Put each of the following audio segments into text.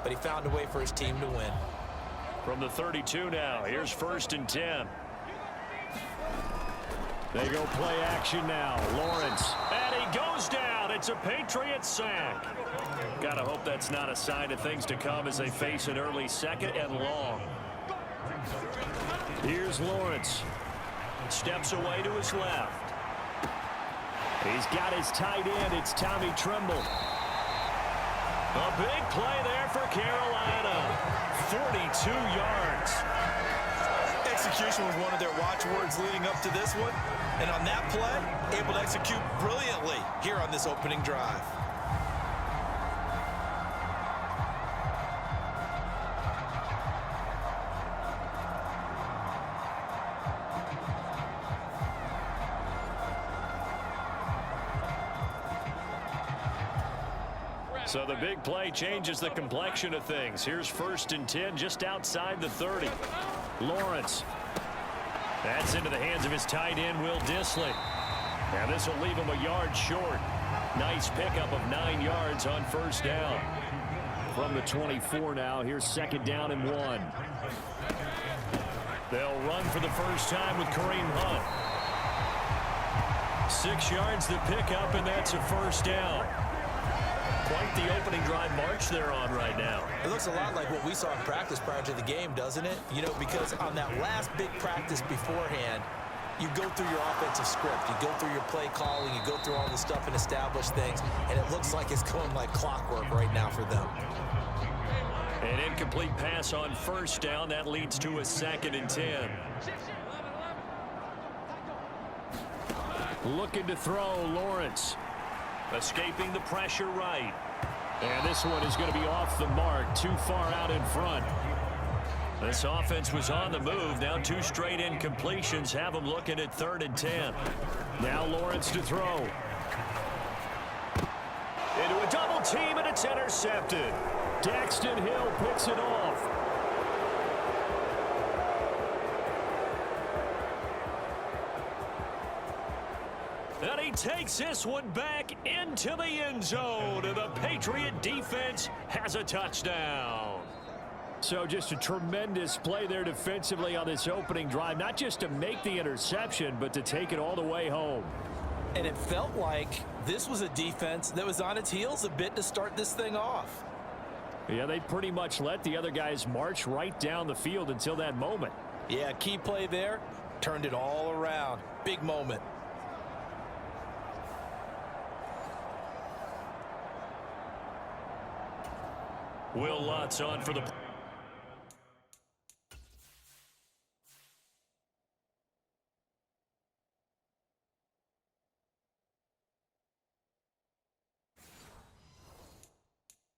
but he found a way for his team to win. From the 32 now, here's 1st and 10. They go play action now. Lawrence. And he goes down. It's a Patriots sack. Gotta hope that's not a sign of things to come as they face an early 2nd and long. Here's Lawrence. Steps away to his left. He's got his tight end. It's Tommy Tremble. A big play there for Carolina. 42 yards. Execution was one of their watchwords leading up to this one. And on that play, able to execute brilliantly here on this opening drive. So the big play changes the complexion of things. Here's 1st and 10 just outside the 30. Lawrence. That's into the hands of his tight end, Will Dissly. Now this will leave him a yard short. Nice pickup of 9 yards on 1st down. From the 24 now, here's 2nd down and 1. They'll run for the first time with Kareem Hunt. 6 yards the pickup, and that's a 1st down. Quite the opening drive march they're on right now. It looks a lot like what we saw in practice prior to the game, doesn't it? You know, because on that last big practice beforehand, you go through your offensive script. You go through your play calling. You go through all the stuff and establish things. And it looks like it's going like clockwork right now for them. An incomplete pass on 1st down. That leads to a 2nd and 10. Looking to throw, Lawrence. Escaping the pressure right. And this one is going to be off the mark, too far out in front. This offense was on the move. Now 2 straight incompletions have them looking at 3rd and 10. Now Lawrence to throw. Into a double team, and it's intercepted. Daxton Hill picks it off. And he takes this one back into the end zone. And the Patriot defense has a touchdown. So just a tremendous play there defensively on this opening drive. Not just to make the interception, but to take it all the way home. And it felt like this was a defense that was on its heels a bit to start this thing off. Yeah, they pretty much let the other guys march right down the field until that moment. Yeah, key play there. Turned it all around. Big moment. Will Lutz on for the...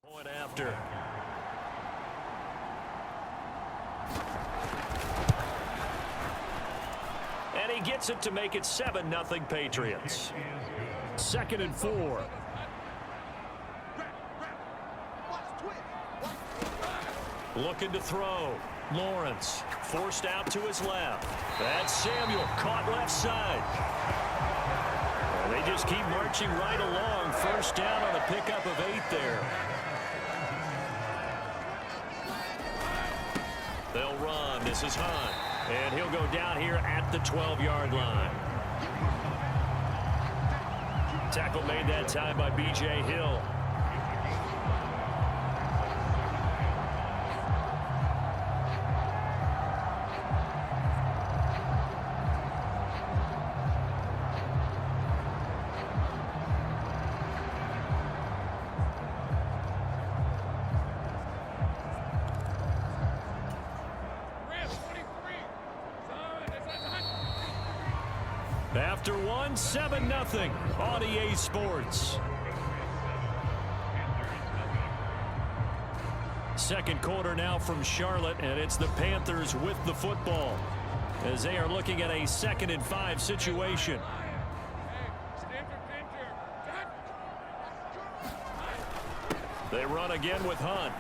Point after. And he gets it to make it 7-0 Patriots. 2nd and 4. Looking to throw. Lawrence forced out to his left. That's Samuel caught left side. They just keep marching right along. 1st down on a pickup of 8 there. They'll run. This is Hunt. And he'll go down here at the 12-yard line. Tackle made that time by B.J. Hill. After 7-0 on EA Sports. 2nd quarter now from Charlotte, and it's the Panthers with the football as they are looking at a 2nd and 5 situation. They run again with Hunt.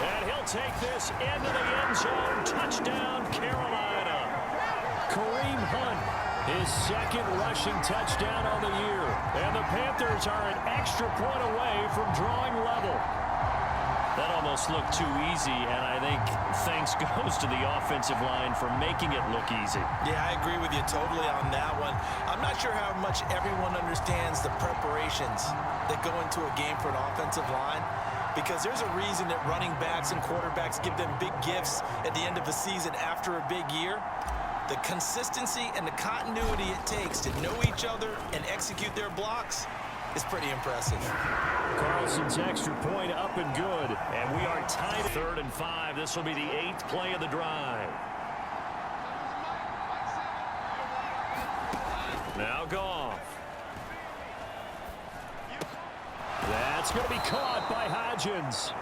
And he'll take this into the end zone. Touchdown, Carolina. Kareem Hunt, his 2nd rushing touchdown on the year. And the Panthers are an extra point away from drawing level. That almost looked too easy, and I think thanks goes to the offensive line for making it look easy. Yeah, I agree with you totally on that one. I'm not sure how much everyone understands the preparations that go into a game for an offensive line, because there's a reason that running backs and quarterbacks give them big gifts at the end of the season after a big year. The consistency and the continuity it takes to know each other and execute their blocks is pretty impressive. Carlson's extra point up and good, and we are tied. 3rd and 5. This will be the 8th play of the drive. Now Goff. That's going to be caught by Hodgins.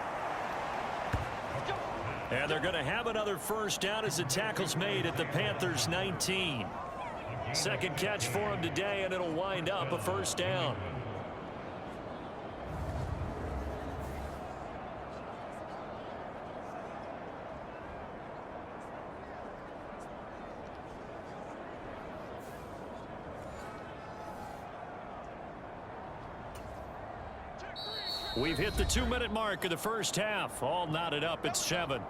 And they're going to have another first down as the tackle's made at the Panthers' 19. Second catch for him today, and it'll wind up a first down. We've hit the 2-minute mark of the first half. All knotted up at 7.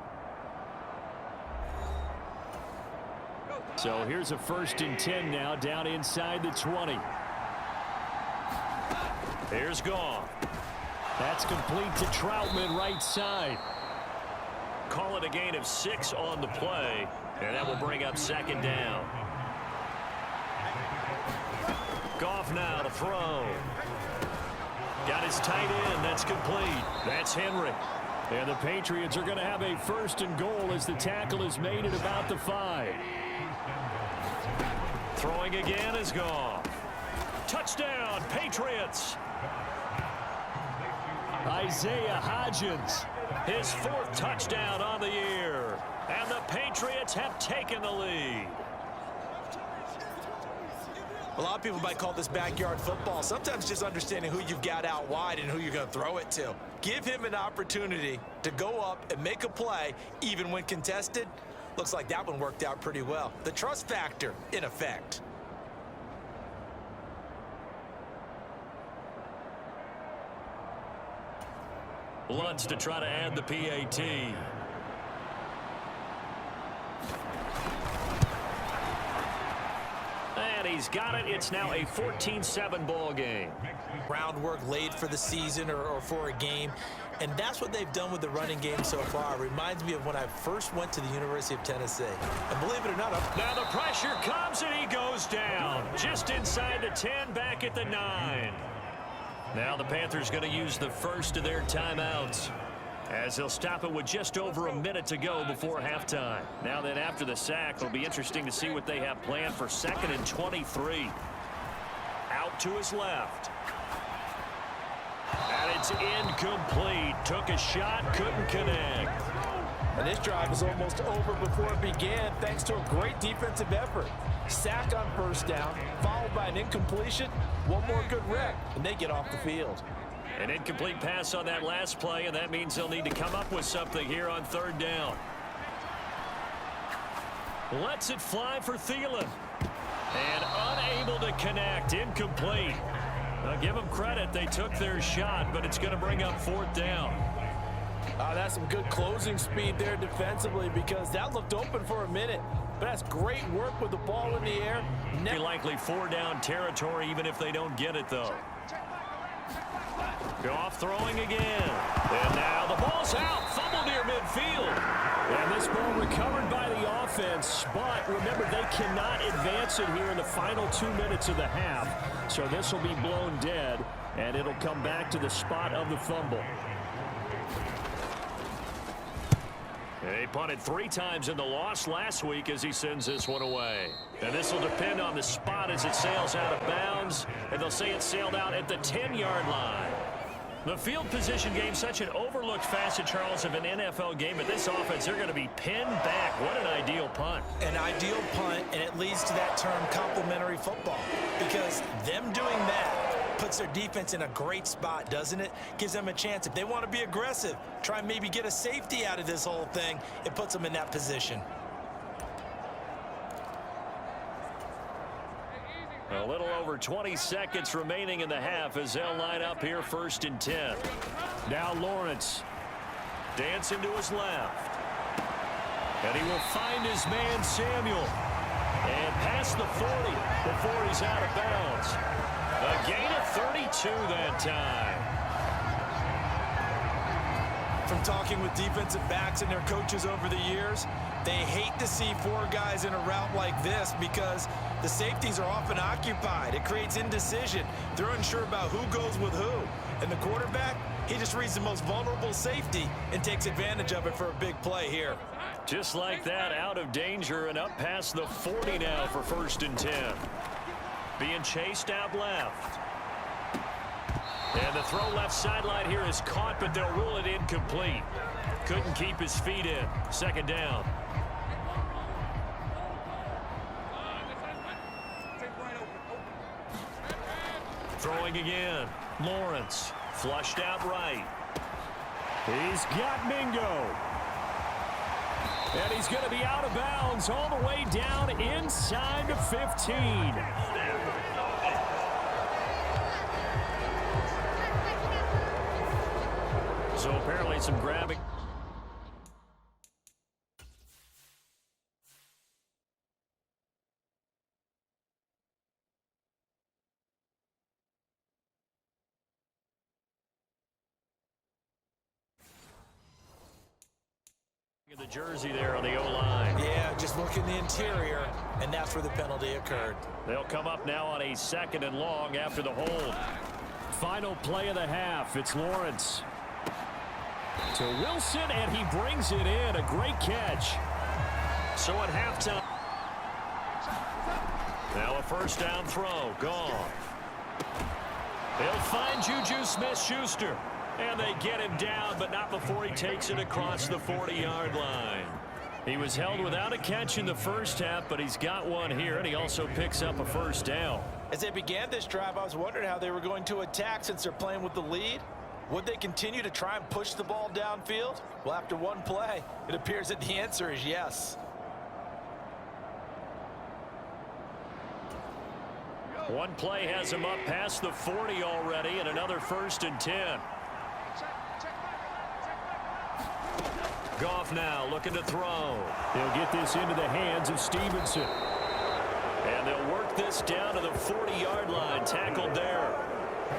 So here's a 1st and 10 now, down inside the 20. Here's Goff. That's complete to Troutman, right side. Call it a gain of 6 on the play, and that will bring up 2nd down. Goff now to throw. Got his tight end. That's complete. That's Henry. And the Patriots are going to have a 1st and goal as the tackle is made at about the 5. Throwing again is Goff. Touchdown, Patriots. Isaiah Hodgins, his 4th touchdown on the year. And the Patriots have taken the lead. A lot of people might call this backyard football. Sometimes just understanding who you've got out wide and who you're going to throw it to. Give him an opportunity to go up and make a play, even when contested. Looks like that one worked out pretty well. The trust factor, in effect. Lutz to try to add the PAT. And he's got it. It's now a 14-7 ball game. Groundwork laid for the season or for a game. And that's what they've done with the running game so far. It reminds me of when I first went to the University of Tennessee. And believe it or not, now the pressure comes and he goes down. Just inside the 10, back at the 9. Now the Panthers going to use the first of their timeouts, as they'll stop it with just over a minute to go before halftime. Now then, after the sack, it'll be interesting to see what they have planned for 2nd and 23. Out to his left. And it's incomplete. Took a shot, couldn't connect. And this drive is almost over before it began, thanks to a great defensive effort. Sack on 1st down, followed by an incompletion. One more good rep, and they get off the field. An incomplete pass on that last play, and that means they'll need to come up with something here on 3rd down. Lets it fly for Thielen. And unable to connect, incomplete. Now give them credit, they took their shot, but it's going to bring up 4th down. That's some good closing speed there defensively, because that looked open for a minute. But that's great work with the ball in the air. Be likely 4-down territory, even if they don't get it, though. Goff throwing again. And now the ball's out. Fumble near midfield. And this ball recovered by the offense. But remember, they cannot advance it here in the final 2 minutes of the half. So this will be blown dead, and it'll come back to the spot of the fumble. He punted 3 times in the loss last week as he sends this one away. And this will depend on the spot as it sails out of bounds. And they'll say it sailed out at the 10-yard line. The field position game, such an overlooked facet, Charles, of an NFL game. But this offense, they're going to be pinned back. What an ideal punt. An ideal punt, and it leads to that term complementary football. Because them doing that puts their defense in a great spot, doesn't it? Gives them a chance. If they want to be aggressive, try and maybe get a safety out of this whole thing, it puts them in that position. A little over 20 seconds remaining in the half as they'll line up here 1st and 10. Now Lawrence. Dancing to his left. And he will find his man, Samuel. And past the 40 before he's out of bounds. A gain of 32 that time. From talking with defensive backs and their coaches over the years, they hate to see four guys in a route like this because the safeties are often occupied. It creates indecision. They're unsure about who goes with who. And the quarterback, he just reads the most vulnerable safety and takes advantage of it for a big play here. Just like that, out of danger and up past the 40 now for 1st and 10. Being chased out left. And the throw left sideline here is caught, but they'll rule it incomplete. Couldn't keep his feet in. 2nd down. Throwing again. Lawrence. Flushed out right. He's got Mingo. And he's going to be out of bounds all the way down inside the 15. So apparently some grabbing. The jersey there on the O-line. Yeah, just look in the interior, and that's where the penalty occurred. They'll come up now on a 2nd and long after the hold. Final play of the half. It's Lawrence to Wilson, and he brings it in. A great catch. So at halftime, now a 1st down throw. Gone. They'll find Juju Smith-Schuster. And they get him down, but not before he takes it across the 40-yard line. He was held without a catch in the first half, but he's got one here, and he also picks up a 1st down. As they began this drive, I was wondering how they were going to attack since they're playing with the lead. Would they continue to try and push the ball downfield? Well, after one play, it appears that the answer is yes. One play has him up past the 40 already, and another 1st and 10. Goff now looking to throw. He'll get this into the hands of Stevenson. And they'll work this down to the 40-yard line. Tackled there.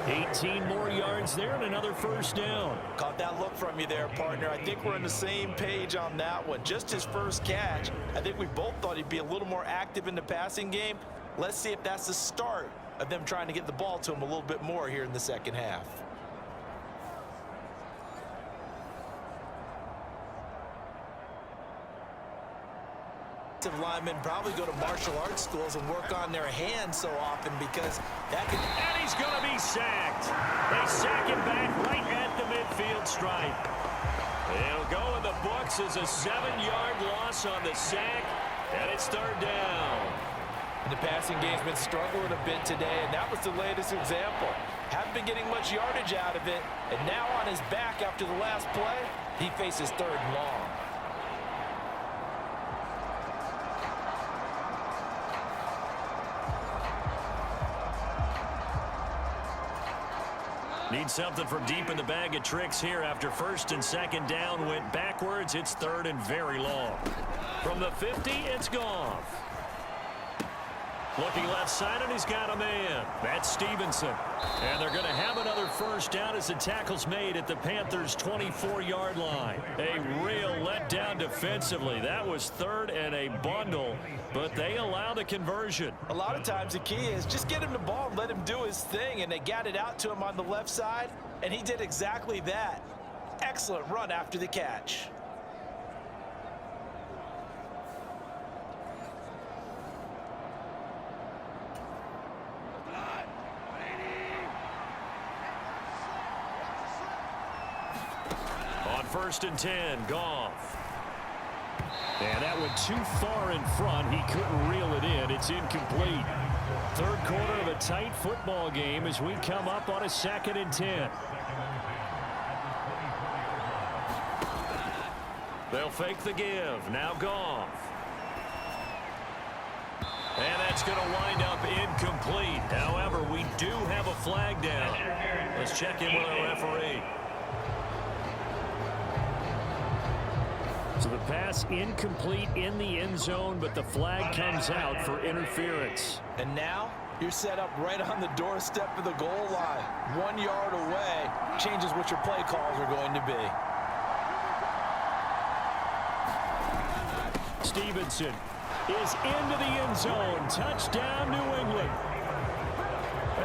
18 more yards there and another 1st down. Caught that look from you there, partner. I think we're on the same page on that one. Just his first catch. I think we both thought he'd be a little more active in the passing game. Let's see if that's the start of them trying to get the ball to him a little bit more here in the 2nd half. Linemen probably go to martial arts schools and work on their hands so often because that could... And he's going to be sacked. They sack him back right at the midfield stripe. It'll go in the books as a 7-yard loss on the sack, and it's 3rd down. And the passing game's been struggling a bit today, and that was the latest example. Haven't been getting much yardage out of it, and now on his back after the last play, he faces 3rd and long. Need something from deep in the bag of tricks here after 1st and 2nd down went backwards. It's 3rd and very long. From the 50, it's Goff. Looking left side, and he's got a man. That's Stevenson. And they're going to have another 1st down as the tackle's made at the Panthers' 24-yard line. A real letdown defensively. That was 3rd and a bundle, but they allow the conversion. A lot of times the key is just get him the ball and let him do his thing, and they got it out to him on the left side, and he did exactly that. Excellent run after the catch. On 1st and 10, Goff. And that went too far in front. He couldn't reel it in. It's incomplete. 3rd quarter of a tight football game as we come up on a 2nd and 10. They'll fake the give. Now Goff. And that's going to wind up incomplete. However, we do have a flag down. Let's check in with our referee. So the pass incomplete in the end zone, but the flag comes out for interference. And now you're set up right on the doorstep of the goal line. 1 yard away changes what your play calls are going to be. Stevenson is into the end zone. Touchdown, New England.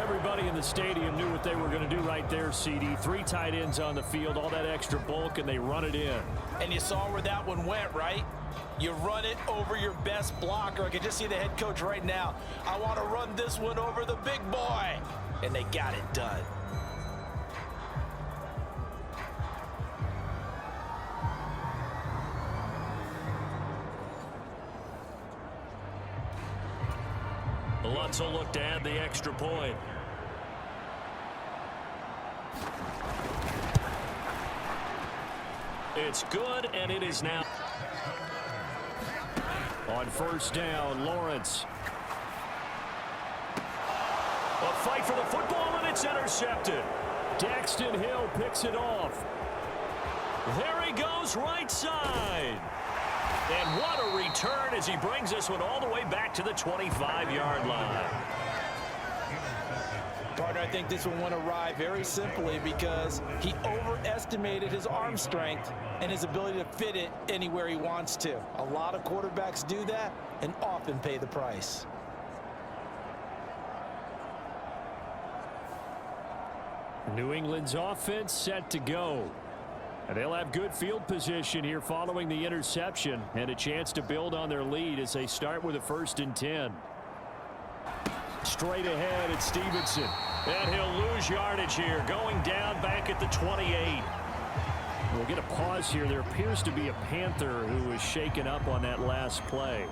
Everybody in the stadium knew what they were going to do right there, CD. 3 tight ends on the field, all that extra bulk, and they run it in. And you saw where that one went, right? You run it over your best blocker. I can just see the head coach right now. I want to run this one over the big boy. And they got it done. Lutz will look to add the extra point. It's good, and it is now. On first down, Lawrence. A fight for the football, and it's intercepted. Daxton Hill picks it off. There he goes, right side. And what a return as he brings this one all the way back to the 25-yard line. Partner, I think this one went awry very simply because he overestimated his arm strength and his ability to fit it anywhere he wants to. A lot of quarterbacks do that and often pay the price. New England's offense set to go. And they'll have good field position here following the interception and a chance to build on their lead as they start with a 1st and 10. Straight ahead, it's Stevenson. And he'll lose yardage here, going down back at the 28. We'll get a pause here. There appears to be a Panther who was shaken up on that last play.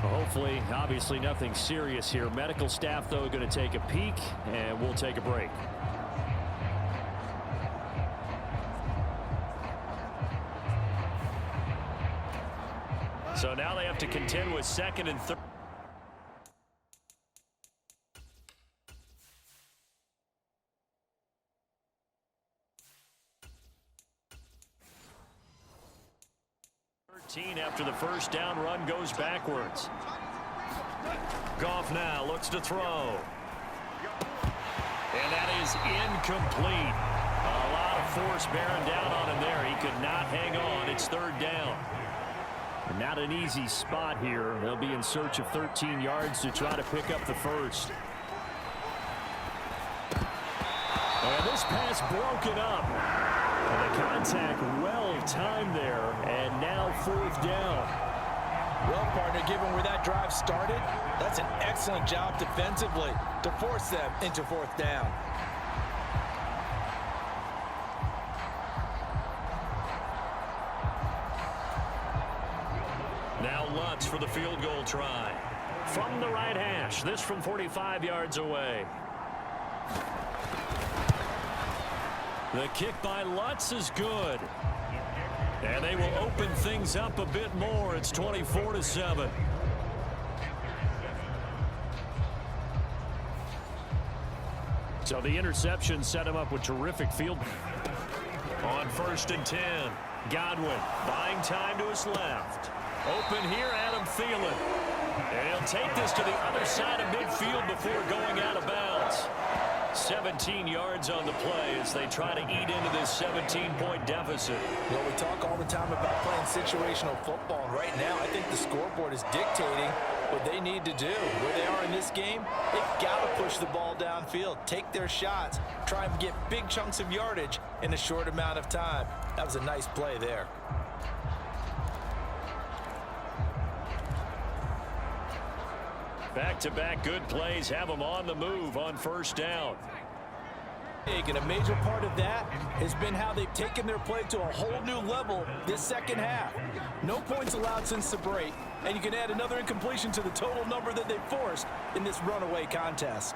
Hopefully, obviously nothing serious here. Medical staff, though, going to take a peek, and we'll take a break. So now they have to contend with 2nd and 3rd. After the first down run goes backwards. Goff now looks to throw. And that is incomplete. A lot of force bearing down on him there. He could not hang on. It's 3rd down. And not an easy spot here. They'll be in search of 13 yards to try to pick up the first. And this pass broken up. And the contact well timed there. And now 4th down. Well, partner, given where that drive started, that's an excellent job defensively to force them into 4th down. Now Lutz for the field goal try. From the right hash, this from 45 yards away. The kick by Lutz is good. And they will open things up a bit more. It's 24-7. So the interception set him up with terrific field. On 1st and 10, Godwin buying time to his left. Open here, Adam Thielen. And he'll take this to the other side of midfield before going out of bounds. 17 yards on the play as they try to eat into this 17-point deficit. Well, we talk all the time about playing situational football. And right now, I think the scoreboard is dictating what they need to do. Where they are in this game, they've got to push the ball downfield, take their shots, try and get big chunks of yardage in a short amount of time. That was a nice play there. Back-to-back good plays have them on the move on 1st down. And a major part of that has been how they've taken their play to a whole new level this second half. No points allowed since the break, and you can add another incompletion to the total number that they've forced in this runaway contest.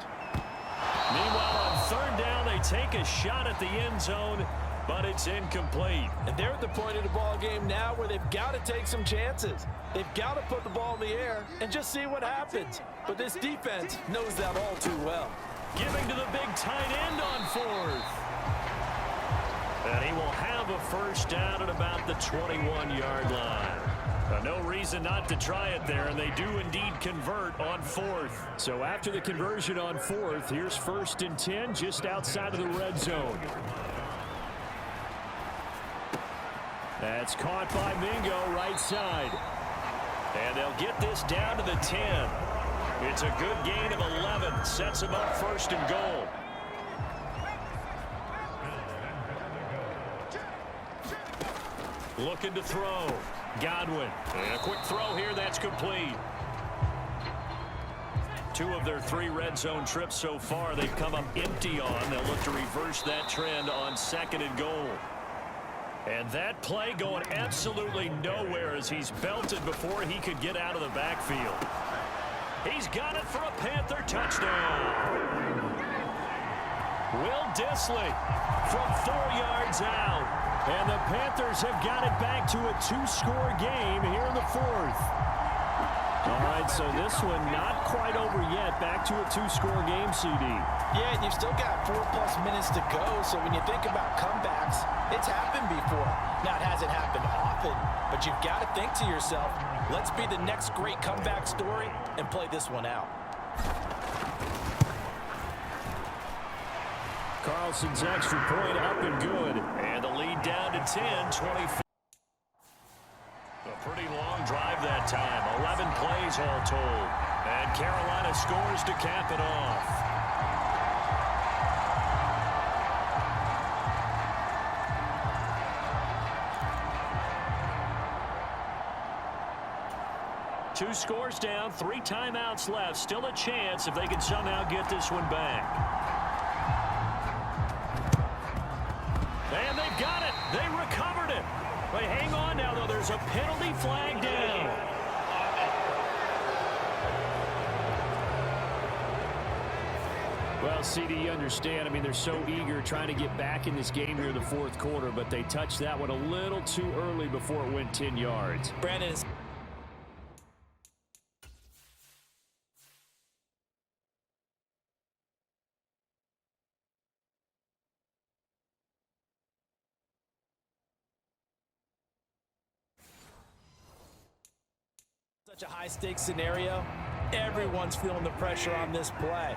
Meanwhile, on 3rd down, they take a shot at the end zone, but it's incomplete. And they're at the point of the ball game now where they've got to take some chances. They've got to put the ball in the air and just see what happens. But this defense knows that all too well. Giving to the big tight end on 4th. And he will have a first down at about the 21-yard line. No reason not to try it there, and they do indeed convert on fourth. So after the conversion on fourth, here's 1st and 10 just outside of the red zone. That's caught by Mingo right side. And they'll get this down to the 10. It's a good gain of 11. Sets them up 1st and goal. Looking to throw. Godwin. And a quick throw here. That's complete. 2 of their 3 red zone trips so far they've come up empty on. They'll look to reverse that trend on 2nd and goal. And that play going absolutely nowhere as he's belted before he could get out of the backfield. He's got it for a Panther touchdown. Will Dissly from 4 yards out. And the Panthers have got it back to a 2-score game here in the 4th. All right, so this one not quite over yet. Back to a 2-score game, CD. Yeah, and you've still got 4+ minutes to go. So when you think about comebacks, it's happened before. Now, it hasn't happened often, but you've got to think to yourself, let's be the next great comeback story and play this one out. Carlson's extra point up and good. And the lead down to 10, 24. A pretty long drive that time. 11 plays all told. And Carolina scores to cap it off. Two scores down, 3 timeouts left. Still a chance if they can somehow get this one back. And they've got it. They recovered it. But hang on now, though. There's a penalty flag down. Well, CD, you understand. I mean, they're so eager trying to get back in this game here in the 4th quarter, but they touched that one a little too early before it went 10 yards. Brandon is... Such a high-stakes scenario. Everyone's feeling the pressure on this play.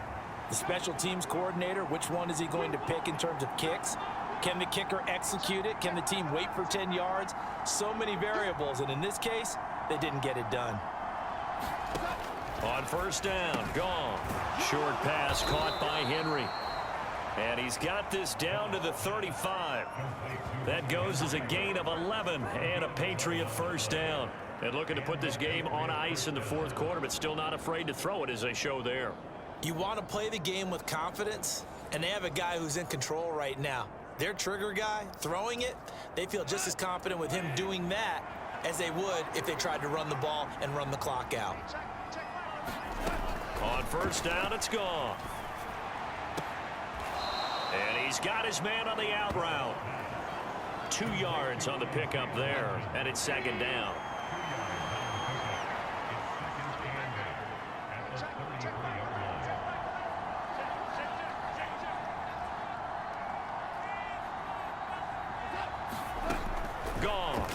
The special teams coordinator, which one is he going to pick in terms of kicks? Can the kicker execute it? Can the team wait for 10 yards? So many variables, and in this case, they didn't get it done. On 1st down, gone. Short pass caught by Henry. And he's got this down to the 35. That goes as a gain of 11 and a Patriot 1st down. And looking to put this game on ice in the 4th quarter, but still not afraid to throw it as they show there. You want to play the game with confidence, and they have a guy who's in control right now. Their trigger guy, throwing it, they feel just as confident with him doing that as they would if they tried to run the ball and run the clock out. On 1st down, it's gone. And he's got his man on the out route. 2 yards on the pickup there, and it's 2nd down. Gone.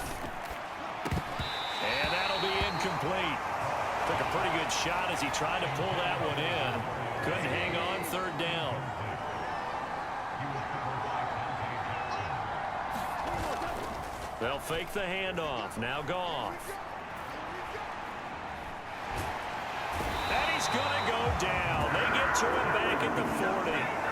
And that'll be incomplete. Took a pretty good shot as he tried to pull that one in. Couldn't hang on 3rd down. They'll fake the handoff. Now Goff. And he's going to go down. They get to him back at the 40.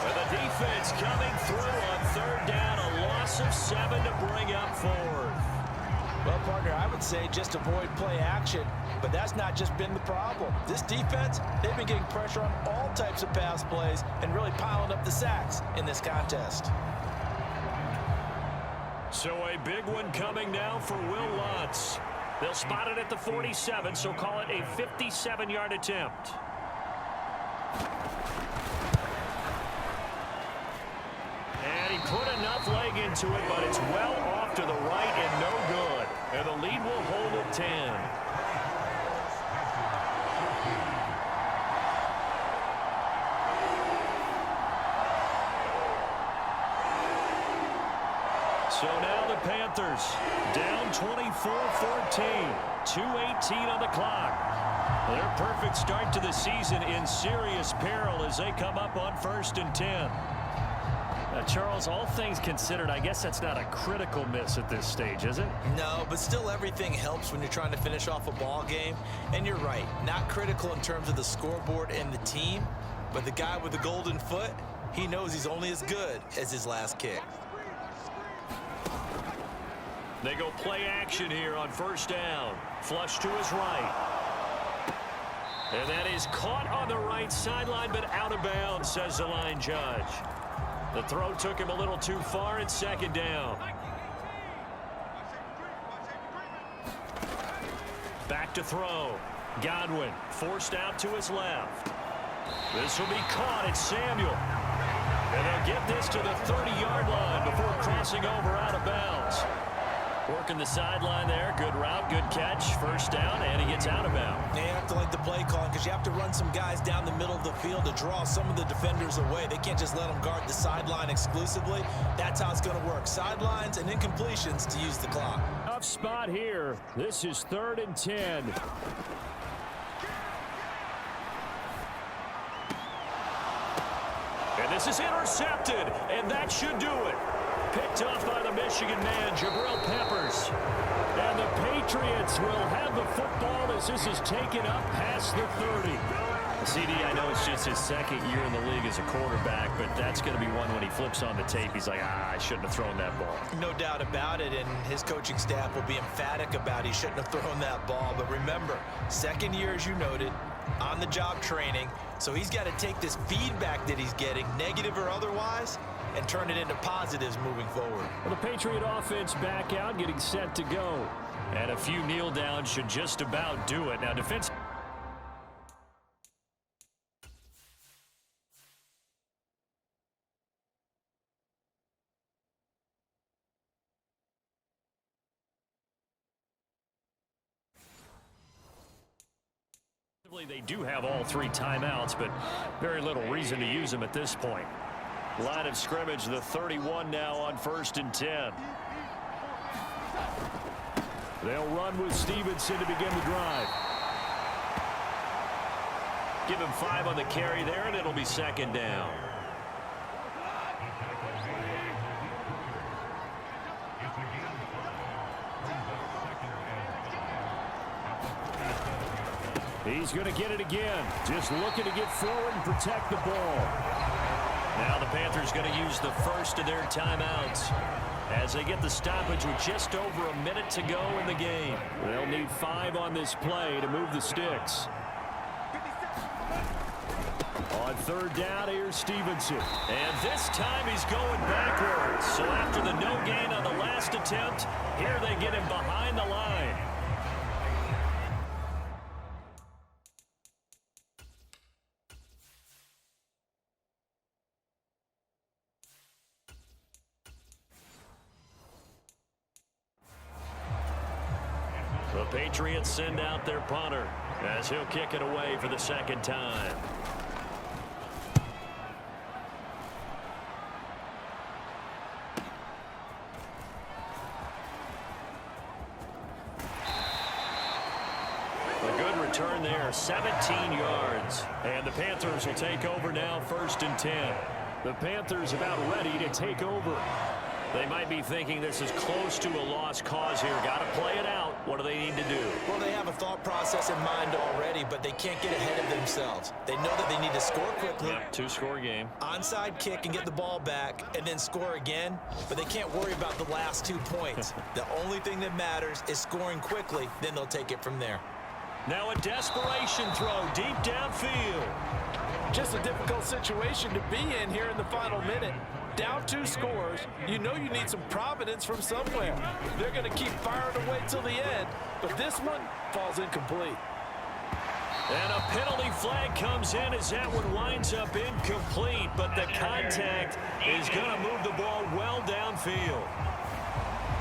With the defense coming through on 3rd down, a loss of 7 to bring up 4th. Well, partner, I would say just avoid play action, but that's not just been the problem. This defense, they've been getting pressure on all types of pass plays and really piling up the sacks in this contest. So a big one coming now for Will Lutz. They'll spot it at the 47, so call it a 57-yard attempt. And he put enough leg into it, but it's well off to the right and no good. And the lead will hold at 10. So now the Panthers down 24-14, 2:18 on the clock. Their perfect start to the season in serious peril as they come up on 1st and 10. Charles, all things considered, I guess that's not a critical miss at this stage, is it? No, but still everything helps when you're trying to finish off a ball game. And you're right, not critical in terms of the scoreboard and the team, but the guy with the golden foot, he knows he's only as good as his last kick. They go play action here on 1st down. Flush to his right. And that is caught on the right sideline, but out of bounds, says the line judge. The throw took him a little too far. It's 2nd down. Back to throw. Godwin forced out to his left. This will be caught. It's Samuel. And they'll get this to the 30-yard line before crossing over out of bounds. Working the sideline there. Good route, good catch. 1st down, and he gets out of bounds. You have to like the play calling because you have to run some guys down the middle of the field to draw some of the defenders away. They can't just let them guard the sideline exclusively. That's how it's going to work. Sidelines and incompletions to use the clock. Tough spot here. This is 3rd and 10. And this is intercepted, and that should do it. Picked off by the Michigan man, Jabril Peppers. And the Patriots will have the football as this is taken up past the 30. CD, I know it's just his 2nd year in the league as a quarterback, but that's going to be one when he flips on the tape. He's like, I shouldn't have thrown that ball. No doubt about it, and his coaching staff will be emphatic about he shouldn't have thrown that ball. But remember, 2nd year, as you noted, on-the-job training. So he's got to take this feedback that he's getting, negative or otherwise, and turn it into positives moving forward. Well, the Patriot offense back out, getting set to go. And a few kneel downs should just about do it. Now, defense. They do have all 3 timeouts, but very little reason to use them at this point. Line of scrimmage, the 31 now on 1st and 10. They'll run with Stevenson to begin the drive. Give him 5 on the carry there, and it'll be 2nd down. He's going to get it again. Just looking to get forward and protect the ball. Now the Panthers going to use the first of their timeouts as they get the stoppage with just over a minute to go in the game. They'll need 5 on this play to move the sticks. On 3rd down, here's Stevenson. And this time he's going backwards. So after the no gain on the last attempt, here they get him behind the line. The Patriots send out their punter as he'll kick it away for the 2nd time. A good return there, 17 yards. And the Panthers will take over now, 1st and 10. The Panthers about ready to take over. They might be thinking this is close to a lost cause here. Got to play it out. What do they need to do? Well, they have a thought process in mind already, but they can't get ahead of themselves. They know that they need to score quickly. Yep, 2-score game. Onside kick and get the ball back and then score again, but they can't worry about the last 2 points. The only thing that matters is scoring quickly, then they'll take it from there. Now a desperation throw deep downfield. Just a difficult situation to be in here in the final minute. Down 2 scores, you know you need some providence from somewhere. They're going to keep firing away till the end, but this one falls incomplete. And a penalty flag comes in as that one winds up incomplete, but the contact is going to move the ball well downfield.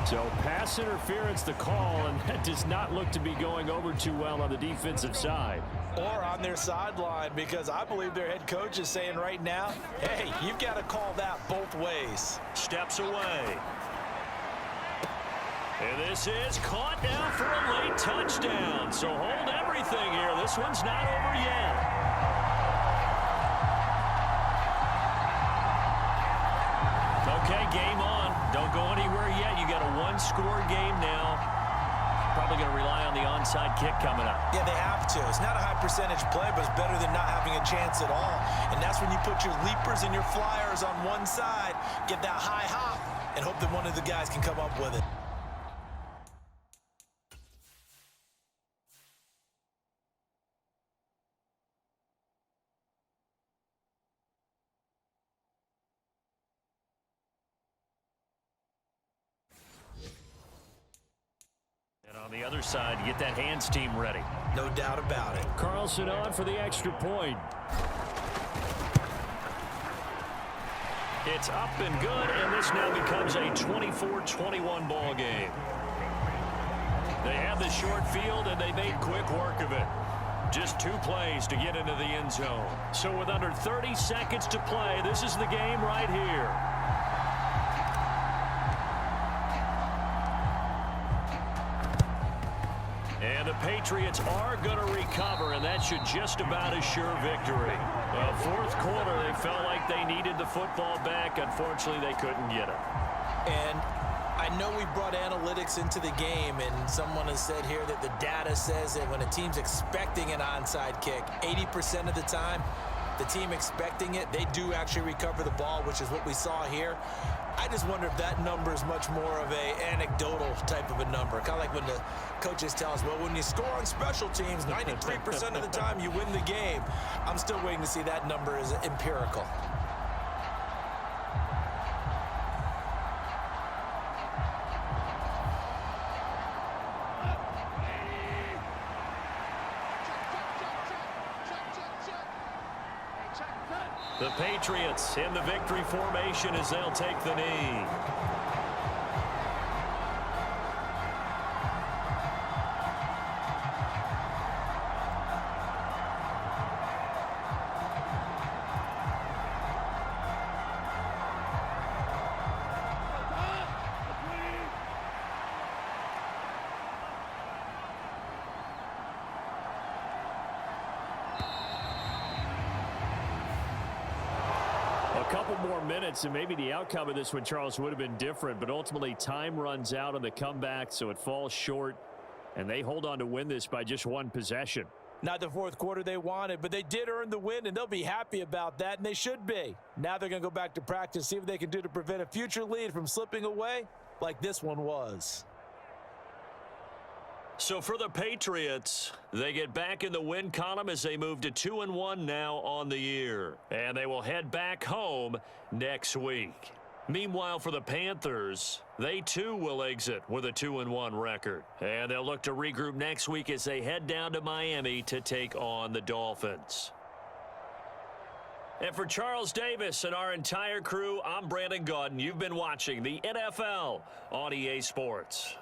So pass interference the call, and that does not look to be going over too well on the defensive side. Or on their sideline, because I believe their head coach is saying right now, hey, you've got to call that both ways. Steps away. And this is caught now for a late touchdown. So hold everything here. This one's not over yet. Okay, game on. Don't go anywhere yet. You got a one-score game now. Probably going to rely on the onside kick coming up. Yeah, they have to. It's not a high percentage play, but it's better than not having a chance at all. And that's when you put your leapers and your flyers on one side, get that high hop, and hope that one of the guys can come up with it. On the other side, you get that hands team ready. No doubt about it. Carlson on for the extra point. It's up and good, and this now becomes a 24-21 ball game. They have the short field, and they made quick work of it. Just 2 plays to get into the end zone. So with under 30 seconds to play, this is the game right here. And the Patriots are going to recover, and that should just about assure victory. Well, fourth quarter, they felt like they needed the football back. Unfortunately, they couldn't get it. And I know we brought analytics into the game, and someone has said here that the data says that when a team's expecting an onside kick, 80% of the time, the team expecting it, they do actually recover the ball, which is what we saw here. I just wonder if that number is much more of a anecdotal type of a number. Kind of like when the coaches tell us, well, when you score on special teams, 93% of the time you win the game. I'm still waiting to see that number is empirical. The Patriots in the victory formation as they'll take the knee. A couple more minutes, and maybe the outcome of this one, Charles, would have been different. But ultimately, time runs out on the comeback, so it falls short. And they hold on to win this by just 1 possession. Not the fourth quarter they wanted, but they did earn the win, and they'll be happy about that, and they should be. Now they're going to go back to practice, see what they can do to prevent a future lead from slipping away like this one was. So for the Patriots, they get back in the win column as they move to 2-1 now on the year. And they will head back home next week. Meanwhile, for the Panthers, they too will exit with a 2-1 record. And they'll look to regroup next week as they head down to Miami to take on the Dolphins. And for Charles Davis and our entire crew, I'm Brandon Gaudin. You've been watching the NFL on EA Sports.